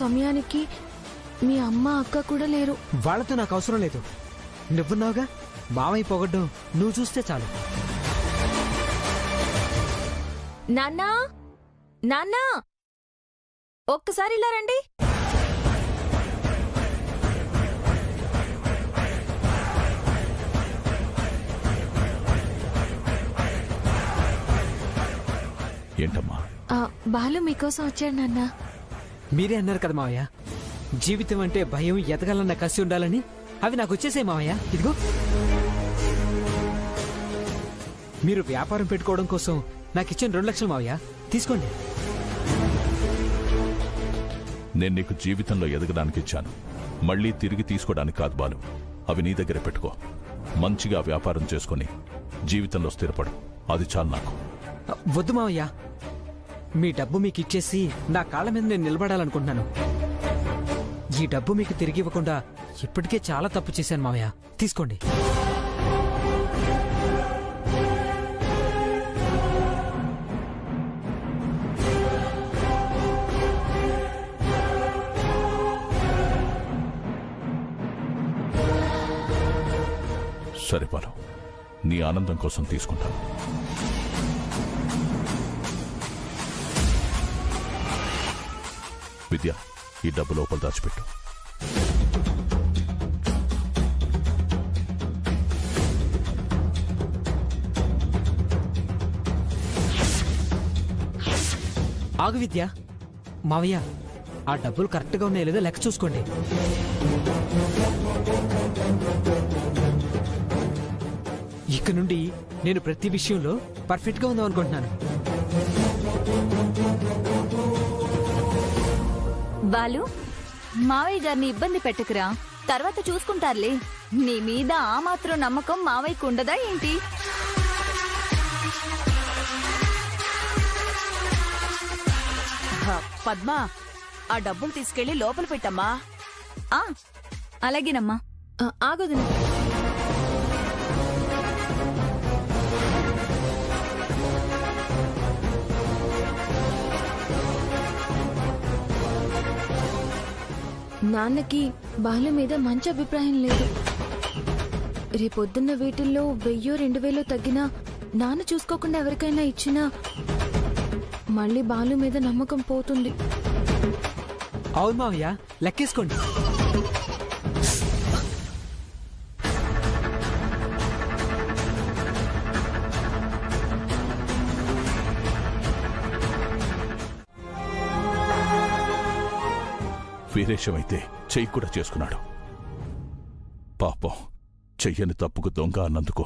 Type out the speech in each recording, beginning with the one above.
సమయానికి మీ అమ్మ అక్క కూడా లేరు. వాళ్ళతో నాకు అవసరం లేదు. నువ్వున్నావుగా, మావయ్య పొగడ్డం నువ్వు చూస్తే చాలు. నాన్నా, నాన్నా, ఒక్కసారి ఇలా రండి. ఏంటమ్మా? బాలు మీకోసం వచ్చాడు నాన్నా. మీరే అన్నారు కదా మావయ్య, జీవితం అంటే భయం, ఎదగాలన్న కసి ఉండాలని. అవి నాకు వచ్చేసాయి మావయ్య. ఇదిగో, మీరు వ్యాపారం పెట్టుకోవడం కోసం నాకు ఇచ్చిన 2 లక్షలు మావయ్య, తీసుకోండి. నేను నీకు జీవితంలో ఎదగడానికి ఇచ్చాను, మళ్ళీ తిరిగి తీసుకోవడానికి కాదు బాలు. అవి నీ దగ్గర పెట్టుకో. మంచిగా వ్యాపారం చేసుకుని జీవితంలో స్థిరపడు. అది చాలు నాకు. వద్దు మావయ్య, మీ డబ్బు మీకు ఇచ్చేసి నా కాళ్ళ మీద నేను నిలబడాలనుకుంటున్నాను. ఈ డబ్బు మీకు తిరిగి ఇవ్వకుండా ఇప్పటికే చాలా తప్పు చేశాను మావయ్య, తీసుకోండి. సరే బాలు, నీ ఆనందం కోసం తీసుకుంటాను. విద్య, ఈ డబ్బు లోపల దాచిపెట్టు. ఆగు విద్య. మావయ్య, ఆ డబ్బులు కరెక్ట్గా ఉన్నాయో లేదో లెక్క చూసుకోండి. ఇక నుండి నేను ప్రతి విషయంలో పర్ఫెక్ట్గా ఉందాం అనుకుంటున్నాను. బాలు, మావయ్య గారిని ఇబ్బంది పెట్టకురా, తర్వాత చూసుకుంటారులే. నీ మీద ఆ మాత్రం నమ్మకం మావయ్యకు ఉండదా ఏంటి? పద్మా, ఆ డబ్బులు తీసుకెళ్లి లోపల పెట్టమ్మా. అలాగేనమ్మా. ఆగదు. నాన్నకి బాలు మీద మంచి అభిప్రాయం లేదు. రేపొద్దున్న వీటిల్లో 1000-2000 తగ్గినా నాన్న చూసుకోకుండా ఎవరికైనా ఇచ్చినా మళ్ళీ బాలు మీద నమ్మకం పోతుంది. అవును మావయ్య, లెక్కేసుకోండి. వీరేశమైతే చెయ్యి కూడా చేసుకున్నాడు. పాపం, చెయ్యని తప్పుకు దొంగ అన్నందుకు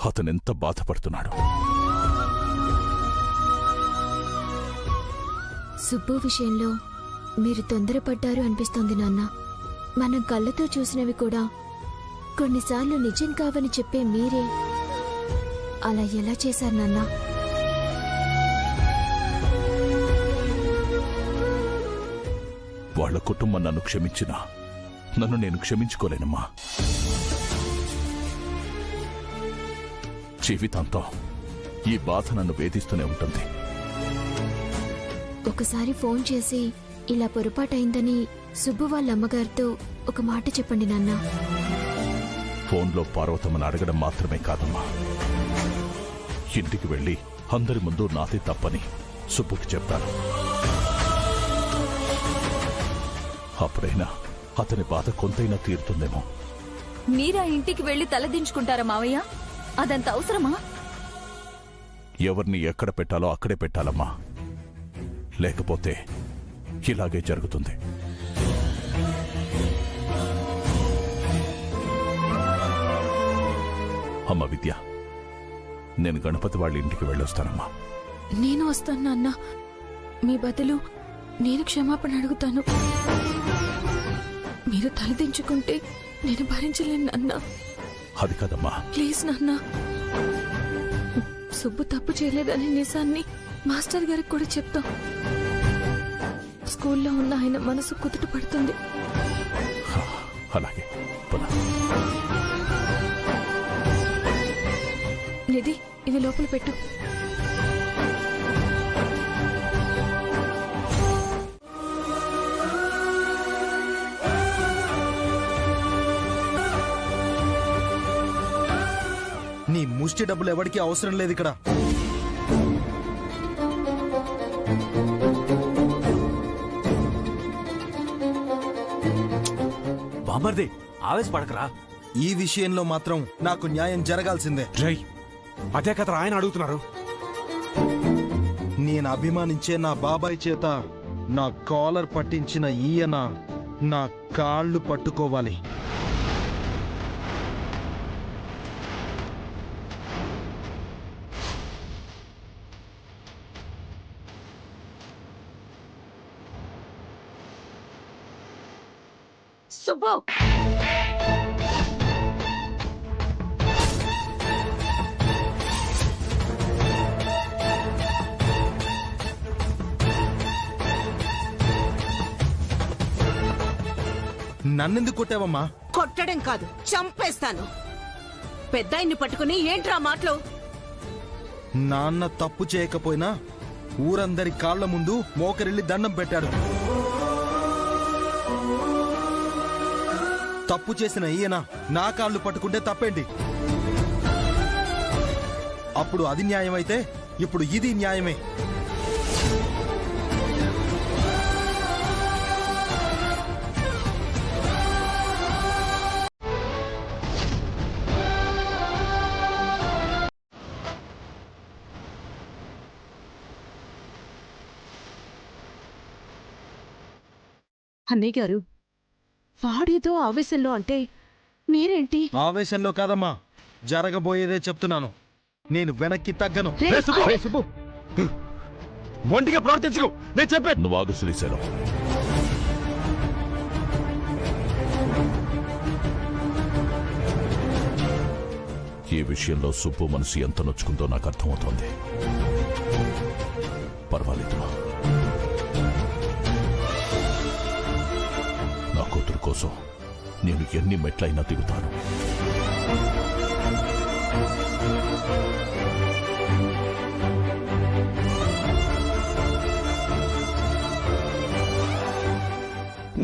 అతనెంత బాధపడుతున్నాడు. సుబ్బు విషయంలో మీరు తొందరపడ్డారు అనిపిస్తోంది నాన్న. మనం కళ్ళతో చూసినవి కూడా కొన్నిసార్లు నిజం కావని చెప్పే మీరే అలా ఎలా చేశారు నాన్న? వాళ్ల కుటుంబం నన్ను క్షమించినా నన్ను నేను క్షమించుకోలేనమ్మా. జీవితాంతం ఈ బాధ నన్ను వేధిస్తూనే ఉంటుంది. ఒకసారి ఫోన్ చేసి ఇలా పొరపాటైందని సుబ్బు వాళ్ళ అమ్మగారితో ఒక మాట చెప్పండి నాన్న. ఫోన్లో పార్వతమ్మని అడగడం మాత్రమే కాదమ్మా, ఇంటికి వెళ్లి అందరి ముందు నాదే తప్పని సుబ్బుకి చెప్తాను. అప్పుడైనా అతని బాధ కొంతైనా తీరుతుందేమో. మీరా ఇంటికి వెళ్లి తలదించుకుంటారా మావయ్య? అదంత అవసరమా? ఎవరిని ఎక్కడ పెట్టాలో అక్కడే పెట్టాలమ్మా, లేకపోతే ఇలాగే జరుగుతుంది. అమ్మ విద్య, నేను గణపతి వాళ్ళ ఇంటికి వెళ్ళొస్తానమ్మా. నేను వస్తాను నాన్న. మీ బదులు నేను క్షమాపణ అడుగుతాను. మీరు తలదించుకుంటే నేను భరించలేను నాన్న. అది కదమ్మా. ప్లీజ్ నాన్న. సుబ్బు తప్పు చేయలేదనే నిజాన్ని మాస్టర్ గారికి కూడా చెప్తాం. స్కూల్లో ఉన్న ఆయన మనసు కుదుట పడుతుంది. అలాగే. నిధి, ఇవి లోపల పెట్టు. ముష్టి డబ్బులు ఎవరికీ అవసరం లేదు ఇక్కడ. బామర్ది ఆవేశపడకరా. ఈ విషయంలో మాత్రం నాకు న్యాయం జరగాల్సిందే. జై అదే కథ ఆయన అడుగుతున్నారు. నేను అభిమానించే నా బాబాయ్ చేత నా కాలర్ పట్టించిన ఈయన నా కాళ్ళు పట్టుకోవాలి. సుబ్బు, నన్నెందుకు కొట్టావమ్మా? కొట్టడం కాదు చంపేస్తాను. పెద్దాయిన్ని పట్టుకుని ఏంట్రా మాటలు? నాన్న తప్పు చేయకపోయినా ఊరందరి కాళ్ల ముందు మోకరిల్లి దండం పెట్టాడు. తప్పు చేసిన ఈయన నా కాళ్ళు పట్టుకుంటే తప్పేంటి? అప్పుడు అది న్యాయమైతే ఇప్పుడు ఇది న్యాయమే. అన్నయ్య గారు, వాడేదో ఆవేశంలో అంటే మీరేంటి? ఆవేశంలో కాదమ్మా, జరగబోయేదే చెప్తున్నాను. నేను వెనక్కి తగ్గను. ఒంటిగా ప్రవర్తించుకో, నేను చెప్పాను. నువ్వు ఆగు శ్రీశైలం. ఈ విషయంలో సుబ్బు మనసు ఎంత నొచ్చుకుందో నాకు అర్థమవుతోంది. పర్వాలేదు, నా కూతురు కోసం నేను ఎన్ని మెట్లయినా దిగుతాను.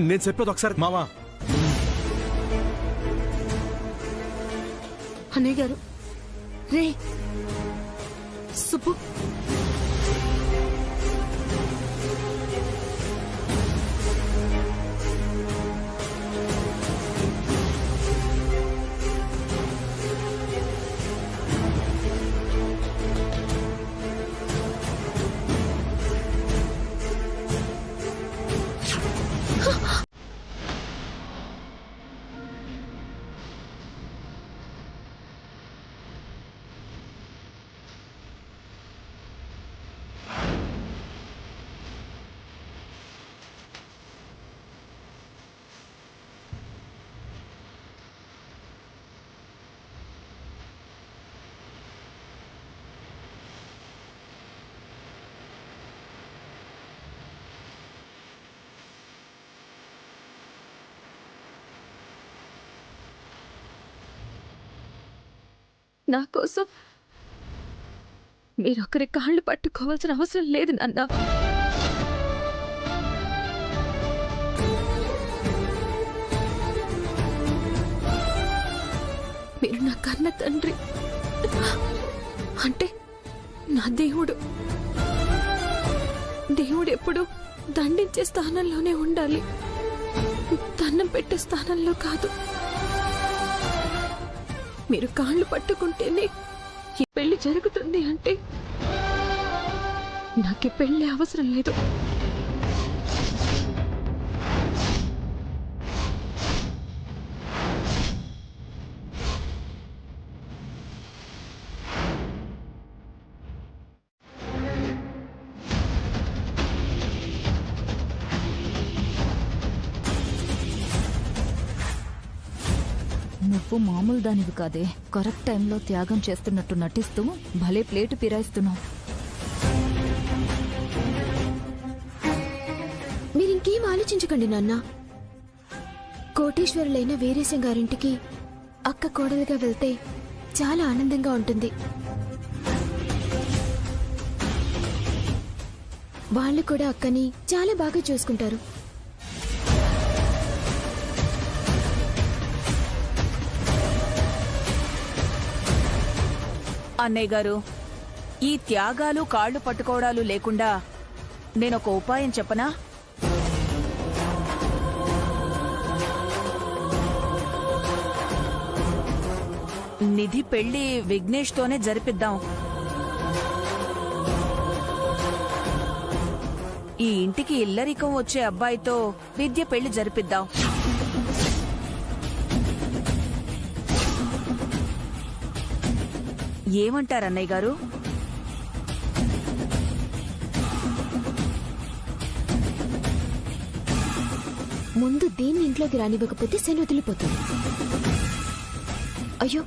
నేను చెప్పేది ఒకసారి. మావా, అన్నయ్య గారు, రే సుబ్బు, నా కోసం మీరొకరి కాళ్ళు పట్టుకోవాల్సిన అవసరం లేదు నాన్న. మీరు నా కన్న తండ్రి, అంటే నా దేవుడు. దేవుడు ఎప్పుడు దండించే స్థానంలోనే ఉండాలి, దండం పెట్టే స్థానంలో కాదు. మీరు కాళ్ళు పట్టుకుంటేనే ఈ పెళ్లి జరుగుతుంది అంటే నాకు పెళ్లి అవసరం లేదు. నువ్వు మామూలు దానివి కాదే. కరెక్ట్ టైంలో త్యాగం చేస్తున్నట్టు నటిస్తూ భలే ప్లేటు పిరాయిస్తున్నావు. మీరింకేం ఆలోచించకండి నాన్న. కోటీశ్వరులైన వీరేశం గారింటికి అక్క కోడలుగా వెళ్తే చాలా ఆనందంగా ఉంటుంది. వాళ్ళు కూడా అక్కని చాలా బాగా చూసుకుంటారు. అన్నయ్య గారు, ఈ త్యాగాలు కాళ్ళు పట్టుకోవడాలు లేకుండా నేనొక ఉపాయం చెప్పనా? నిధి పెళ్లి విఘ్నేష్తోనే జరిపిద్దాం. ఈ ఇంటికి ఇల్లరికం వచ్చే అబ్బాయితో విద్య పెళ్లి జరిపిద్దాం. ఏమంటారన్నయ్య గారు? ముందు దీన్ని ఇంట్లోకి రానివ్వకపోతే శని వదిలిపోతుంది. అయ్యో,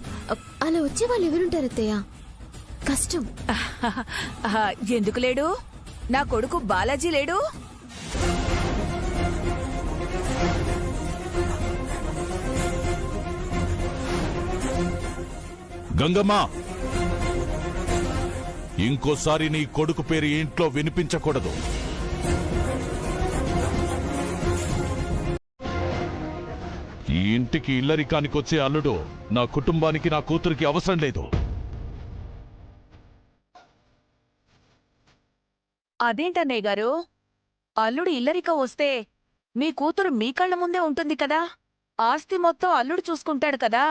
అలా వచ్చే వాళ్ళు ఎవరుంటారు అత్తయ్య? కష్టం. ఎందుకు లేడు? నా కొడుకు బాలాజీ లేడు? గంగమ్మ, ఇంకోసారి నీ కొడుకు పేరు ఇంట్లో వినిపించకూడదు. ఈ ఇంటికి ఇల్లరికానికి వచ్చే అల్లుడు నా కుటుంబానికి, నా కూతురికి అవసరం లేదు. అదేంటన్నయ్య గారు, అల్లుడు ఇల్లరిక వస్తే మీ కూతురు మీ కళ్ళ ముందే ఉంటుంది కదా, ఆస్తి మొత్తం అల్లుడు చూసుకుంటాడు కదా.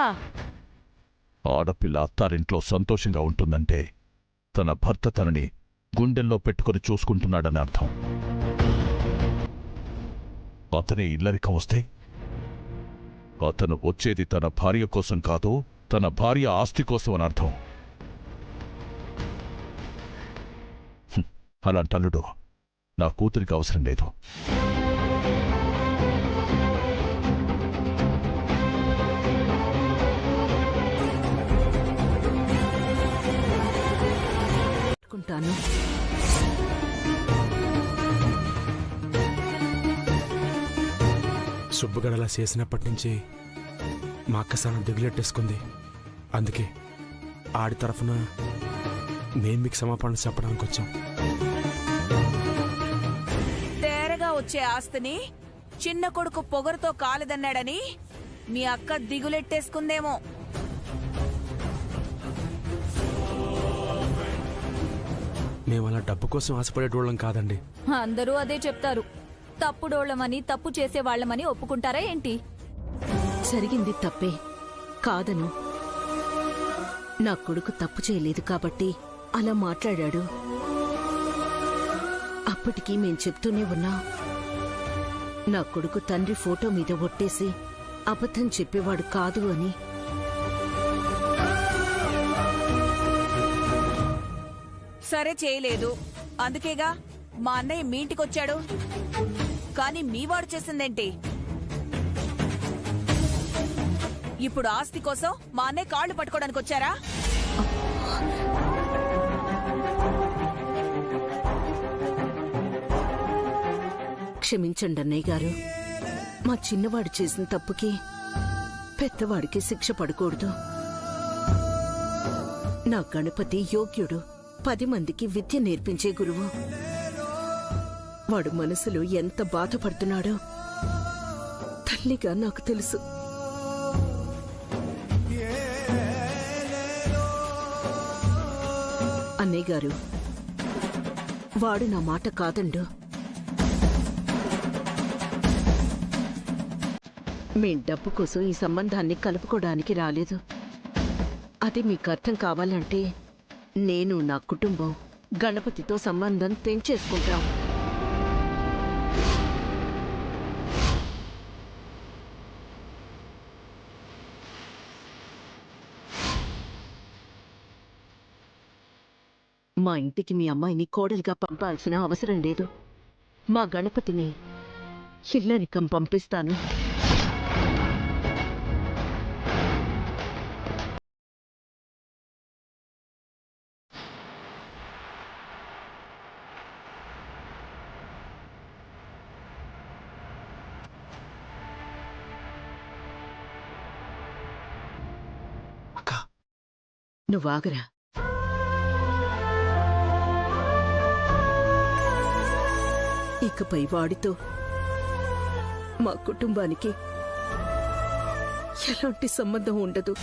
ఆడపిల్ల అత్తారింట్లో సంతోషంగా ఉంటుందంటే తన భర్త తనని గుండెల్లో పెట్టుకుని చూసుకుంటున్నాడని అర్థం. అతనే ఇల్లరికం వస్తే అతను వచ్చేది తన భార్య కోసం కాదు, తన భార్య ఆస్తి కోసం అని అర్థం. అలాంటి అల్లుడు నా కూతురికి అవసరం లేదు. అనుకుంటాను. సుబ్బగడలా చేసినప్పటి నుంచి మా అక్క సన దిగులెట్టేసుకుంది. అందుకే ఆడి తరఫున మేము మీకు క్షమాపణ చెప్పడానికి వచ్చాం. తేరగా వచ్చే ఆస్తిని చిన్న కొడుకు పొగరుతో కాలదన్నాడని మీ అక్క దిగులెట్టేసుకుందేమో. మేము అలా డబ్బు కోసం ఆశపడేటోళ్ళం కాదండి. అందరూ అదే చెప్తారు. తప్పుడోళ్లమని, తప్పు చేసేవాళ్లమని ఒప్పుకుంటారా ఏంటి? జరిగింది తప్పే కాదను. నా కొడుకు తప్పు చేయలేదు కాబట్టి అలా మాట్లాడాడు. అప్పటికీ మేం చెప్తూనే ఉన్నా, నా కొడుకు తండ్రి ఫోటో మీద ఒట్టేసి అబద్ధం చెప్పేవాడు కాదు అని. సరే చేయలేదు, అందుకేగా మా అన్నయ్య మీ ఇంటికొచ్చాడు. కానీ మీవాడు చేసిందేంటి? ఇప్పుడు ఆస్తి కోసం మా అన్నయ్య కాళ్ళు పట్టుకోవడానికి వచ్చారా? క్షమించండి అన్నయ్య గారు, మా చిన్నవాడు చేసిన తప్పుకి పెద్దవాడికి శిక్ష పడకూడదు. నా గణపతి యోగ్యుడు, 10 మందికి విద్య నేర్పించే గురువు. వాడు మనసులో ఎంత బాధపడుతున్నాడో తల్లిగా నాకు తెలుసు. అన్నయ్య గారు, వాడు నా మాట కాదండు. మేం డబ్బు కోసం ఈ సంబంధాన్ని కలుపుకోవడానికి రాలేదు. అది మీకు అర్థం కావాలంటే నేను, నా కుటుంబం గణపతితో సంబంధం తెంచేసుకుంటాం. మా ఇంటికి మీ అమ్మాయిని కోడలిగా పంపాల్సిన అవసరం లేదు. మా గణపతిని ఇల్లరికం పంపిస్తాను. నువ్వాగరా. ఇకపై వాడితో మా కుటుంబానికి ఎలాంటి సంబంధం ఉండదు.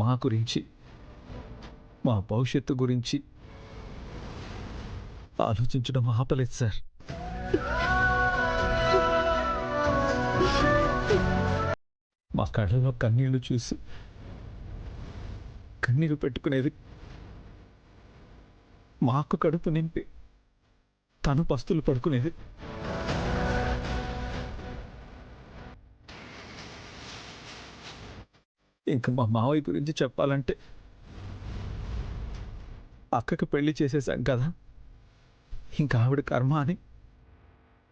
మా గురించి, మా భవిష్యత్తు గురించి ఆలోచించడం ఆపలేదు సార్. మా కళ్ళలో కన్నీళ్లు చూసి కన్నీరు పెట్టుకునేది. మాకు కడుపు నింపి తను పస్తులు పడుకునేది. ఇంకా మా మావయ్య గురించి చెప్పాలంటే, అక్కకి పెళ్లి చేసేసాం కదా, ఇంకా ఆవిడ కర్మ అని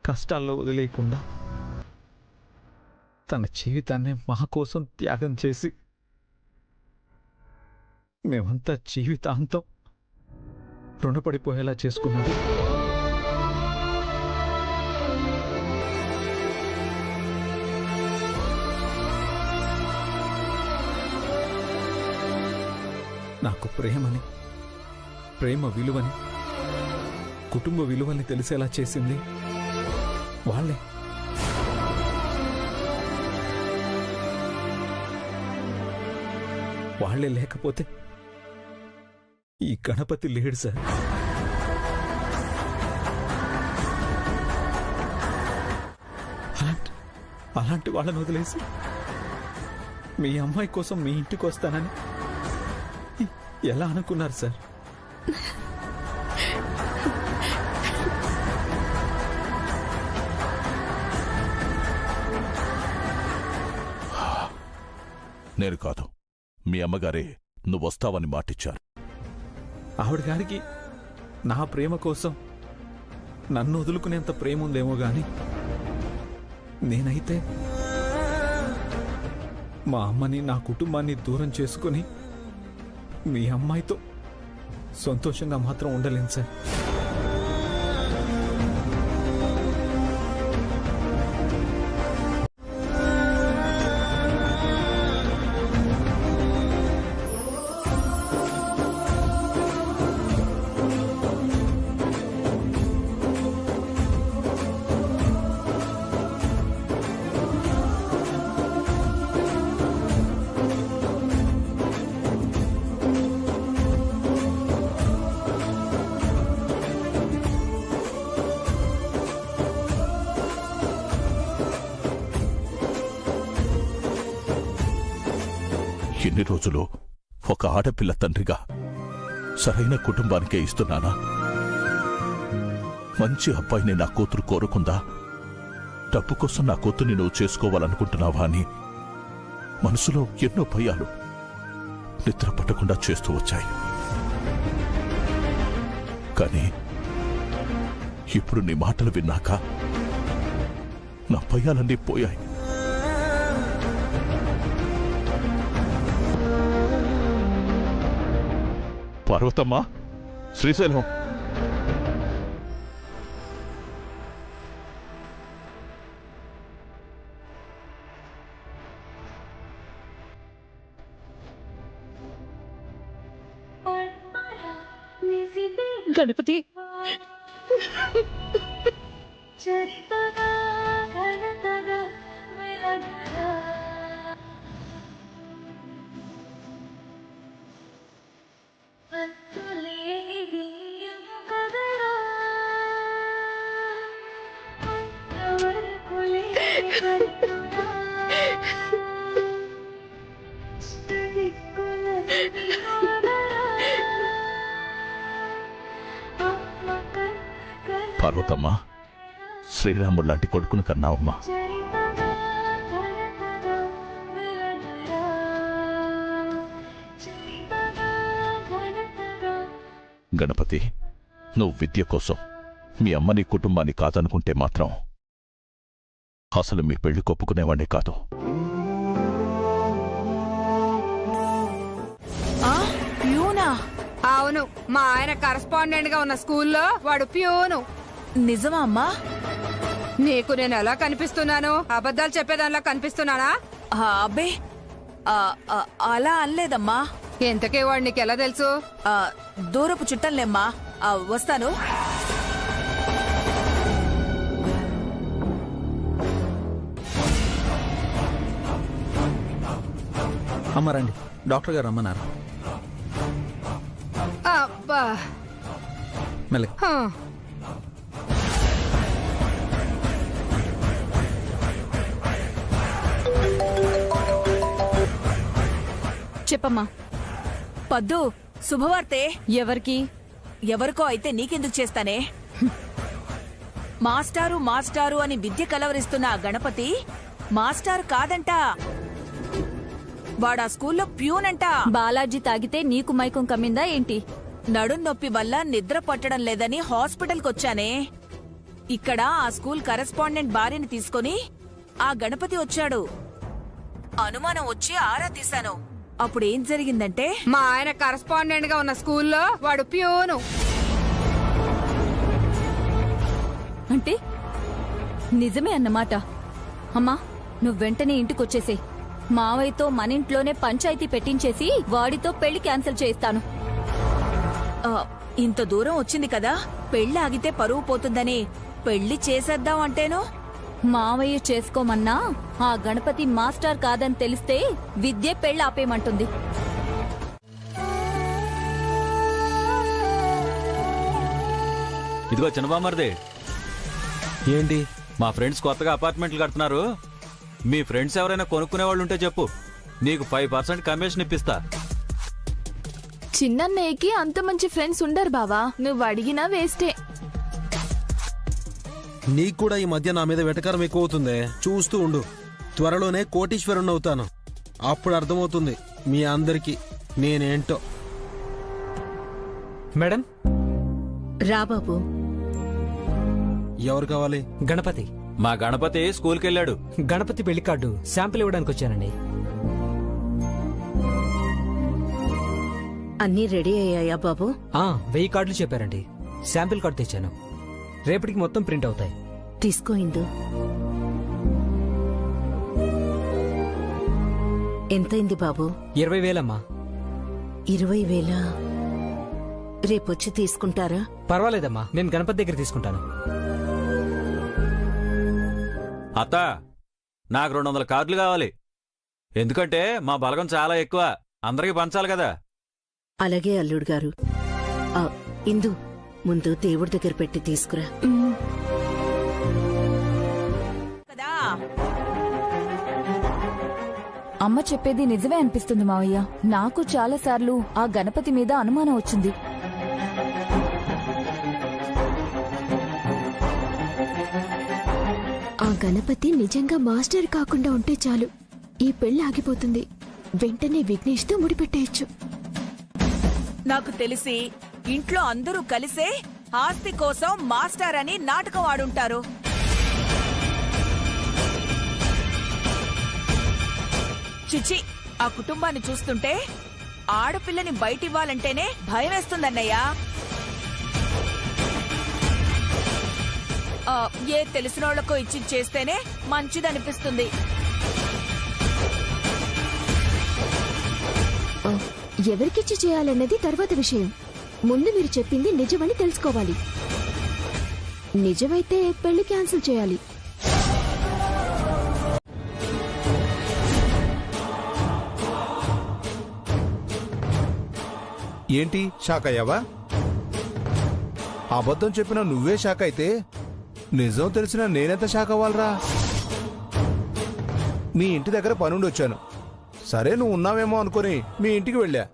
కష్టాల్లో వదిలేయకుండా తన జీవితాన్ని మా కోసం త్యాగం చేసి మేమంతా జీవితాంతం రుణపడిపోయేలా చేసుకున్నది. నాకు ప్రేమని, ప్రేమ విలువని, కుటుంబ విలువని తెలిసేలా చేసింది వాళ్ళే. వాళ్ళే లేకపోతే ఈ గణపతి లేడు సార్. అలాంటి వాళ్ళని వదిలేసి మీ అమ్మాయి కోసం మీ ఇంటికి వస్తానని ఎలా అనుకున్నారు సార్? నేను కాదు, మీ అమ్మగారే నువ్వు వస్తావని మాటిచ్చారు. ఆవిడ గారికి నా ప్రేమ కోసం నన్ను వదులుకునేంత ప్రేమ ఉందేమో గాని, నేనైతే మా అమ్మని, నా కుటుంబాన్ని దూరం చేసుకుని మీ అమ్మాయితో సంతోషంగా మాత్రం ఉండలేను సార్. ఎన్ని రోజులు ఒక ఆడపిల్ల తండ్రిగా సరైన కుటుంబానికే ఇస్తున్నానా? మంచి అబ్బాయిని నా కూతురు కోరుకుందా? డబ్బు కోసం నా కూతుర్ని నువ్వు చేసుకోవాలనుకుంటున్నావా అని మనసులో ఎన్నో భయాలు నిద్ర పట్టకుండా చేస్తూ వచ్చాయి. కానీ ఇప్పుడు నీ మాటలు విన్నాక నా భయాలన్నీ పోయాయి. పార్వతమ్మ, శ్రీశైలం, గణపతి, పార్వతమ్మ, శ్రీరాముడు లాంటి కొడుకును కన్నావమ్మా. గణపతి, నువ్వు విద్య కోసం మీ అమ్మని కుటుంబాన్ని కాదనుకుంటే మాత్రం అసలు మీ పెళ్లి కొప్పుకునేవాడే కాదు. ప్యూనా? అవును, మా ఆయన కరస్పాండెంట్ గా ఉన్న స్కూల్లో వాడు ప్యూను. నిజమా అమ్మా? నీకు నేను ఎలా కనిపిస్తున్నాను? అబద్ధాలు చెప్పేదానిలా కనిపిస్తున్నానా? అబ్బే, అలా అనలేదమ్మా. ఎంతకే వాడు నీకెలా తెలుసు? దూరపు చుట్టంలేమ్మా. వస్తాను. అమ్మ రండి, డాక్టర్ గారు రమ్మన్నారు. అబ్బా మెల్లగా. హ. చెప్పమ్మా. పద్దు, శుభవార్తే. ఎవరికి? ఎవరికో అయితే నీకెందుకు చేస్తానే? మాస్టారు మాస్టారు అని విద్య కలవరిస్తున్న ఆ గణపతి మాస్టారు కాదంట. వాడా స్కూల్లో ప్యూనంట. బాలాజీ తాగితే నీకు మైకం కమ్మిందా ఏంటి? నడుం నొప్పి వల్ల నిద్ర పట్టడం లేదని హాస్పిటల్కొచ్చానే. ఇక్కడ ఆ స్కూల్ కరెస్పాండెంట్ భార్యని తీసుకొని ఆ గణపతి వచ్చాడు. అనుమానం వచ్చి ఆరా తీశాను. అప్పుడేం జరిగిందంటే, మా ఆయన కరస్పాండెంట్ గా ఉన్న స్కూల్లో వాడు ప్యూను. అంటే నిజమే అన్నమాట. అమ్మా, నువ్వు వెంటనే ఇంటికొచ్చేసే. మావయ్యతో మన ఇంట్లోనే పంచాయతీ పెట్టించేసి వాడితో పెళ్లి క్యాన్సిల్ చేస్తాను. ఇంత దూరం వచ్చింది కదా, పెళ్లి ఆగితే పరువు పోతుందని పెళ్లి చేసేద్దాం అంటేను. మావయ్య చేసుకోమన్నా ఆ గణపతి మాస్టర్ కాదని తెలిస్తే విద్య పెళ్లి ఆపేయమంటుంది. ఇదిగో చిన్నబామర్దే, ఏంటి? మా ఫ్రెండ్స్ కొత్తగా అపార్ట్మెంట్లు కడుతున్నారు. మీ ఫ్రెండ్స్ ఎవరైనా కొనుక్కునే వాళ్ళు ఉంటే చెప్పు, నీకు 5% కమిషన్ ఇప్పిస్తా. చిన్నన్నయ్యకి అంత మంచి ఫ్రెండ్స్ ఉండరు బావా, నువ్వు అడిగినా వేస్టే. నీకు కూడా ఈ మధ్య నా మీద వెటకారం ఎక్కువ అవుతుందే. చూస్తూ ఉండు, త్వరలోనే కోటీశ్వరుణ్ణి అవుతాను. అప్పుడు అర్థమవుతుంది మీ అందరికీ నేనేంటో. మేడం, రా బాబు. ఎవరు కావాలి? గణపతి. మా గణపతి స్కూల్కి వెళ్ళాడు. గణపతి పెళ్లి కార్డు శాంపిల్ ఇవ్వడానికి వచ్చానండి. అన్నీ రెడీ అయ్యాయా బాబు? 1000 కార్డులు చెప్పారండి. శాంపిల్ కార్డు తెచ్చాను. రేపటికి మొత్తం ప్రింట్ అవుతాయి. తీసుకో ఇందు. ఎంతైంది బాబు? 20,000 అమ్మా. 20,000? రేపొచ్చి తీసుకుంటారా? పర్వాలేదమ్మా, నేను గణపతి దగ్గర తీసుకుంటాను. అత్త, నాకు 200 కార్డులు కావాలి. ఎందుకంటే మా బలగం చాలా ఎక్కువ, అందరికీ పంచాలి కదా. అలాగే అల్లుడు గారు. ఇందు, ముందు దేవుడి దగ్గర పెట్టి తీసుకురా. కదా అమ్మ చెప్పేది నిజమే అనిపిస్తుంది మావయ్య. నాకు చాలా సార్లు ఆ గణపతి మీద అనుమానం వచ్చింది. ఆ గణపతి నిజంగా మాస్టర్ కాకుండా ఉంటే చాలు, ఈ పెళ్లి ఆగిపోతుంది. వెంటనే విఘ్నేష్తో ముడిపెట్టేయచ్చు. నాకు తెలిసి ఇంట్లో అందరూ కలిసే ఆస్తి కోసం మాస్టర్ అని నాటకం ఆడుంటారు. చిచి, ఆ కుటుంబాన్ని చూస్తుంటే ఆడపిల్లని బయటివ్వాలంటేనే భయమేస్తుందన్నయ్యా. ఏ తెలిసినోళ్లకో ఇచ్చి చేస్తేనే మంచిదనిపిస్తుంది. ఎవరికిచ్చి చేయాలన్నది తర్వాత విషయం. ముందు మీరు చెప్పింది నిజమని తెలుసుకోవాలి. నిజమైతే పెళ్లి క్యాన్సిల్ చేయాలి. ఏంటి షాక్ అయ్యావా? అబద్ధం చెప్పినా నువ్వే షాక్ అయితే నిజం తెలిసినా నేనెంత షాక్ అవ్వాలరా? మీ ఇంటి దగ్గర పనుండి వచ్చాను. సరే, నువ్వు ఉన్నావేమో అనుకుని మీ ఇంటికి వెళ్ళా.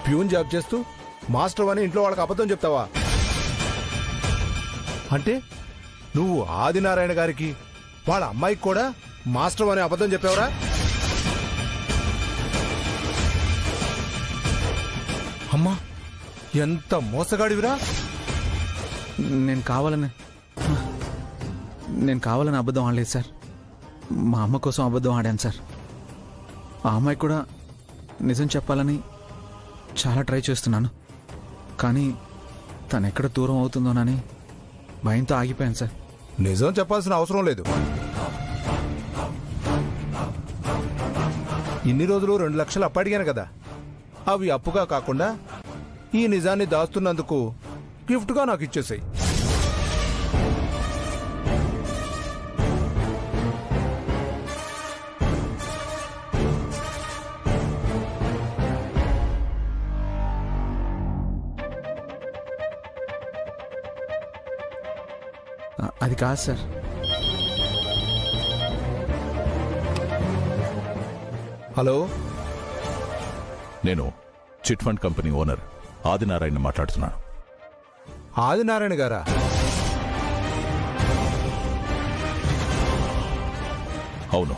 ప్యూన్ జాబ్ చేస్తూ మాస్టర్ అని ఇంట్లో వాళ్ళకి అబద్ధం చెప్తావా? అంటే నువ్వు ఆదినారాయణ గారికి వాళ్ళ అమ్మాయికి కూడా మాస్టర్ అని అబద్ధం చెప్పావురా? అమ్మా, ఎంత మోసగాడివిరా! నేను కావాలని అబద్ధం ఆడలేదు సార్. మా అమ్మ కోసం అబద్ధం ఆడాను సార్. ఆ అమ్మాయి కూడా నిజం చెప్పాలని చాలా ట్రై చేస్తున్నాను, కానీ తను ఎక్కడ దూరం అవుతుందోనని భయంతో ఆగిపోయాను సార్. నిజం చెప్పాల్సిన అవసరం లేదు. ఇన్ని రోజులు 2 లక్షలు అప్పు అడిగాను కదా, అవి అప్పుగా కాకుండా ఈ నిజాన్ని దాస్తున్నందుకు గిఫ్ట్గా నాకు ఇచ్చేసాయి. అది కాదు సార్. హలో, నేను chit fund company owner Adinarayana మాట్లాడుతున్నాను. ఆదినారాయణ గారా? అవును.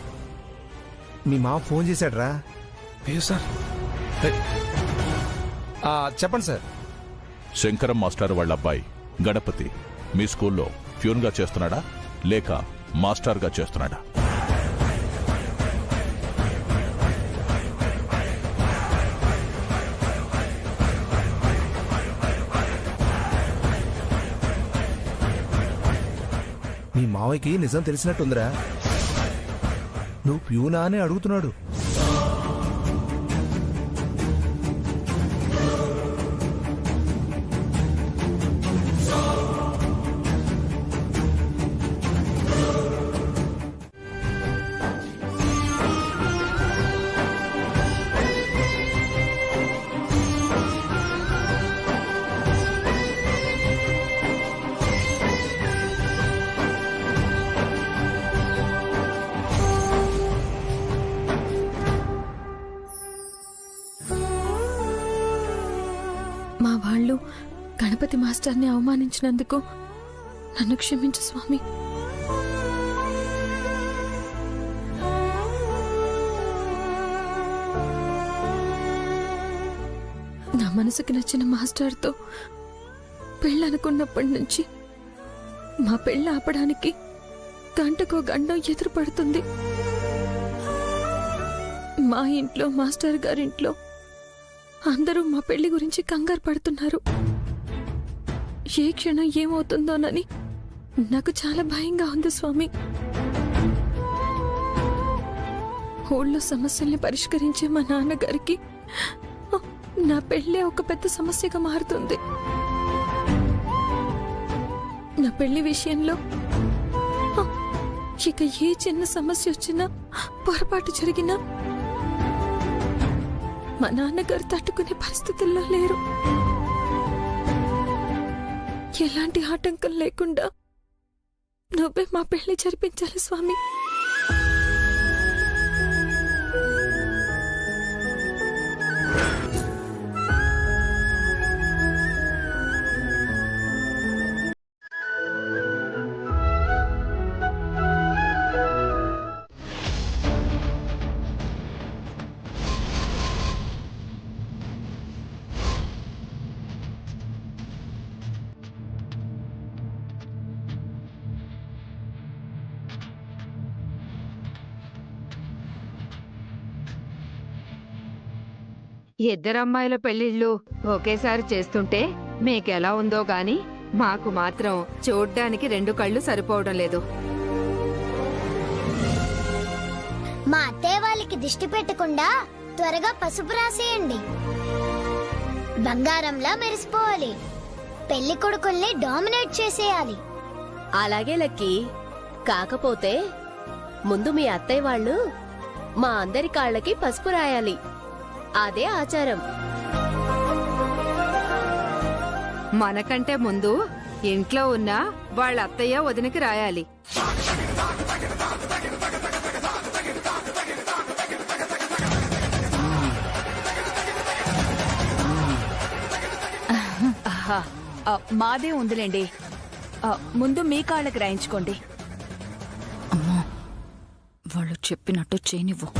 మీ మామ ఫోన్ చేశాడ్రా? లేదు సార్. చెప్పండి సార్. శంకరం మాస్టర్ వాళ్ళ అబ్బాయి గణపతి మీ స్కూల్లో ప్యూన్గా చేస్తున్నాడా లేక మాస్టర్గా చేస్తున్నాడా? మీ మావయ్యకి నిజం తెలిసినట్టుందిరా. నువ్వు ప్యూనా అని అడుగుతున్నాడు. మా వాళ్ళు గణపతి మాస్టర్ని అవమానించినందుకు నన్ను క్షమించు స్వామి. నా మనసుకి నచ్చిన మాస్టర్తో పెళ్ళనుకున్నప్పటి నుంచి మా పెళ్ళి ఆపడానికి గంటకో గండం ఎదురు పడుతుంది. మా ఇంట్లో మాస్టర్ గారింట్లో అందరూ మా పెళ్లి గురించి కంగారు పడుతున్నారు. ఏ క్షణం ఏమవుతుందోనని నాకు చాలా భయంగా ఉంది స్వామి. ఊళ్ళో సమస్యల్ని పరిష్కరించే మా నాన్నగారికి నా పెళ్ళే ఒక పెద్ద సమస్యగా మారుతుంది. నా పెళ్లి విషయంలో ఇక ఏ చిన్న సమస్య వచ్చినా పొరపాటు జరిగినా మా నాన్నగారు తట్టుకునే పరిస్థితుల్లో లేరు. ఎలాంటి ఆటంకం లేకుండా నువ్వే మా పెళ్లి జరిపించాలి స్వామి. ఇద్దరమ్మాయిల పెళ్లిళ్ళు ఒకేసారి చేస్తుంటే మీకెలా ఉందో గాని మాకు మాత్రం చూడ్డానికి 2 కళ్ళు సరిపోవడం లేదు. మా అత్తయ్య వాళ్ళకి దిష్టి పెట్టకుండా త్వరగా పసుపు రాసేయండి. బంగారంలా మెరిసిపోవాలి. పెళ్లి కొడుకుల్ని డామినేట్ చేసేయాలి. అలాగే లక్కీ. కాకపోతే ముందు మీ అత్తయ్య వాళ్ళు మా అందరి కాళ్ళకి పసుపు రాయాలి. అదే ఆచారం. మనకంటే ముందు ఇంట్లో ఉన్న వాళ్ళ అత్తయ్య వదినకి రాయాలి. మాదే ఉందిలేండి. ముందు మీ కాళ్ళకి రాయించుకోండి. అమ్మా, వాళ్ళు చెప్పినట్టు చేయనివ్వు.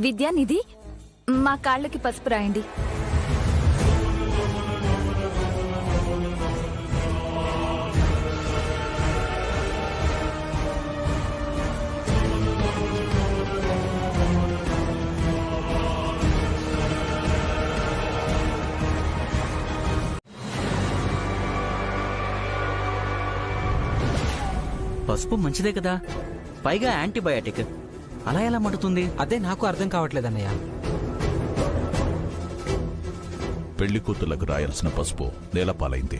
విద్యా, నిధి, మా కాళ్ళకి పసుపు రాయండి. పసుపు మంచిదే కదా, పైగా యాంటీబయాటిక్, అలా ఎలా మండుతుంది? అదే నాకు అర్థం కావట్లేదన్నయ్య. పెళ్లి కూతుర్లకు రాయాల్సిన పసుపు నేలపాలైంది.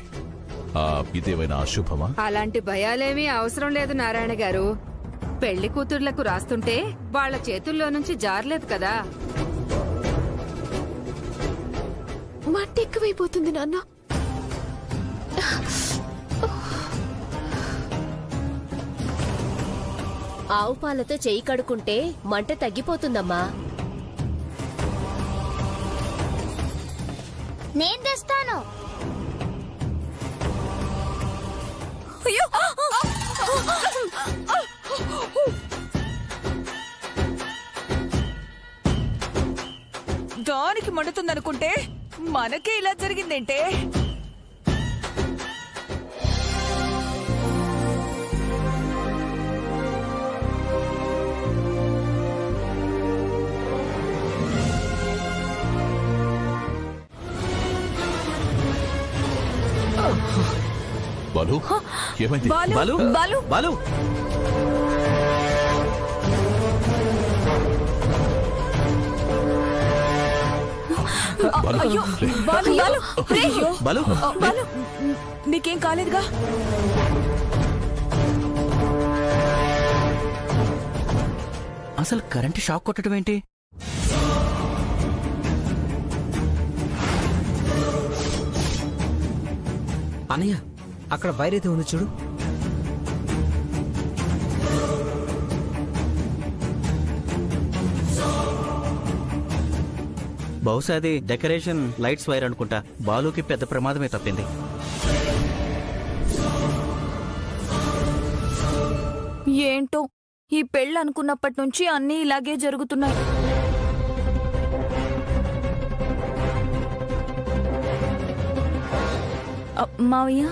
ఇదేమైనా అశుభమా? అలాంటి భయాలేమీ అవసరం లేదు నారాయణ గారు. పెళ్లి కూతుర్లకు రాస్తుంటే వాళ్ళ చేతుల్లో నుంచి జారలేదు కదా. మంట ఎక్కువైపోతుంది నాన్న. ఆవు పాలతో చెయ్యి కడుకుంటే మంట తగ్గిపోతుందమ్మా. నేను తెస్తాను. దానికి మండుతుందనుకుంటే మనకే ఇలా జరిగిందేంటే? బాలు, ఏమైంది? బాలు, బాలు, బాలు, అయ్యో, బాలు, బాలు, అయ్యో, బాలు, బాలు, నీకేం కాలేదుగా? అసలు కరెంటు షాక్ కొట్టడం ఏంటి? అన్నయ్య, అక్కడ వైర్ అయితే ఉంది చూడు. బహుశా అది డెకరేషన్ లైట్స్ వైర్ అనుకుంటా. బాలుకి పెద్ద ప్రమాదమే తప్పింది. ఏంటో ఈ పెళ్ళి అనుకున్నప్పటి నుంచి అన్నీ ఇలాగే జరుగుతున్నాయి. మావయ్య,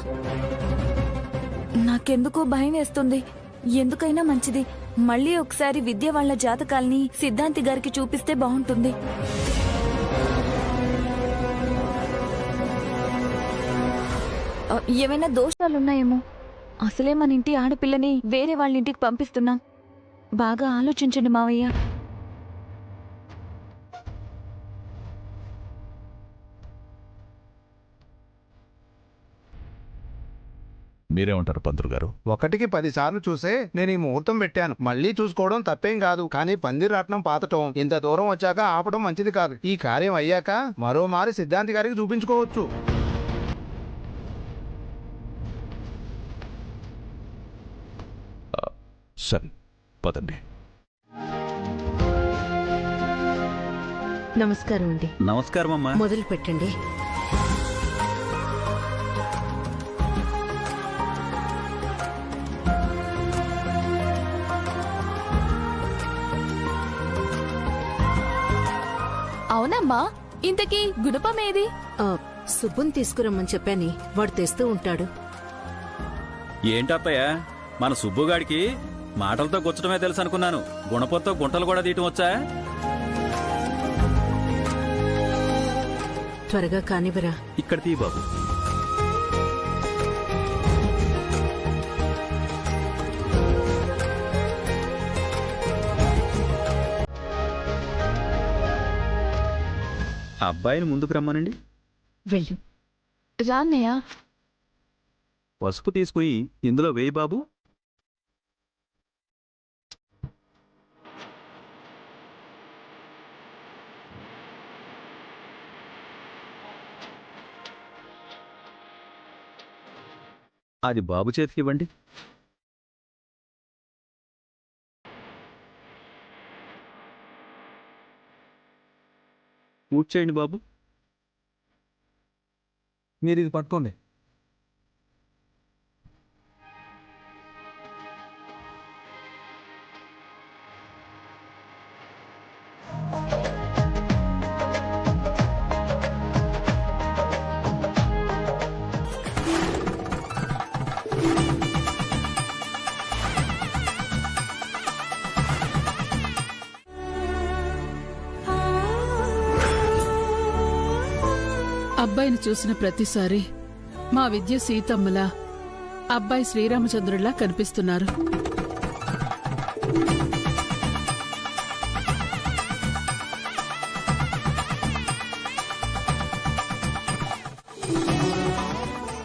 నాకెందుకో భయం వేస్తుంది. ఎందుకైనా మంచిది మళ్ళీ ఒకసారి విద్య వాళ్ళ జాతకాల్ని సిద్ధాంతి గారికి చూపిస్తే బాగుంటుంది. ఏమైనా దోషాలున్నాయేమో. అసలే మన ఇంటి ఆడపిల్లని వేరే వాళ్ళ ఇంటికి పంపిస్తున్నాం. బాగా ఆలోచించండి మావయ్య. మీరేమంటారు పంతులు గారు? 1కి 10 సార్లు చూసే నేను ఈ ముహూర్తం పెట్టాను. మళ్ళీ చూసుకోవడం తప్పేం కాదు, కానీ పందిరాట్నం పాతటం, ఇంత దూరం వచ్చాక ఆపడం మంచిది కాదు. ఈ కార్యం అయ్యాక మరోమారి సిద్ధాంతి గారికి చూపించుకోవచ్చు. సరే, పదండి. నమస్కారం అండి. నమస్కారం అమ్మా. మొదలు పెట్టండి. అవునమ్మా, ఇంతకీ గుణపమేది? సుబ్బుని తీసుకురమ్మని చెప్పాని, వాడు తెస్తూ ఉంటాడు. ఏంటత్తయ్య, మన సుబ్బుగాడికి మాటలతో గుచ్చడమే తెలుసు అనుకున్నాను. గుణపంతో గుంటలు కూడా తీయటం వచ్చా? త్వరగా కానివరా. ఇక్కడ తీ బాబు. అబ్బాయిని ముందుకు రమ్మనండి. వెళ్ళు. రాన్నయ్య. పసుపు తీసుకుని ఇందులో వేయి బాబు. అది బాబు చేతికి ఇవ్వండి. కూర్చేయండి బాబు. మీరు ఇది పట్టుకోండి. అబ్బాయిని చూసిన ప్రతిసారి మా విద్య సీతమ్మలా అబ్బాయి శ్రీరామచంద్రుడిలా కనిపిస్తున్నారు.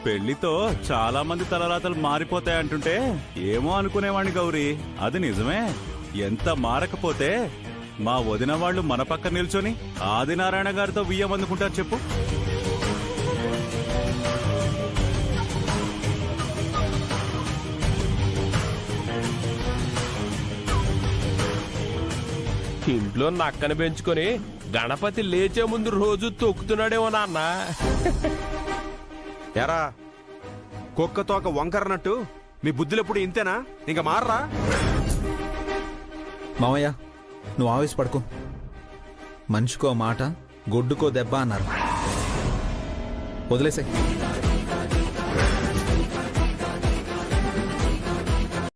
పెళ్లితో చాలా మంది తలరాతలు మారిపోతాయంటుంటే ఏమో అనుకునేవాణ్ణి గౌరీ. అది నిజమే. ఎంత మారకపోతే మా వదిన వాళ్ళు మన పక్క నిల్చొని ఆదినారాయణ గారితో బియ్యం అందుకుంటారు చెప్పు. ఇంట్లో నక్కని పెంచుకొని గణపతి లేచే ముందు రోజు తొక్కుతున్నాడేమో నాన్న. ఎరా కుక్కతోక వంకరనట్టు మీ బుద్ధులెప్పుడు ఇంతేనా? ఇంకా మారరా? మామయ్య నువ్వు ఆవేశపడుకో. మనిషికో మాట, గొడ్డుకో దెబ్బ అన్నారు. వదిలేసాయి.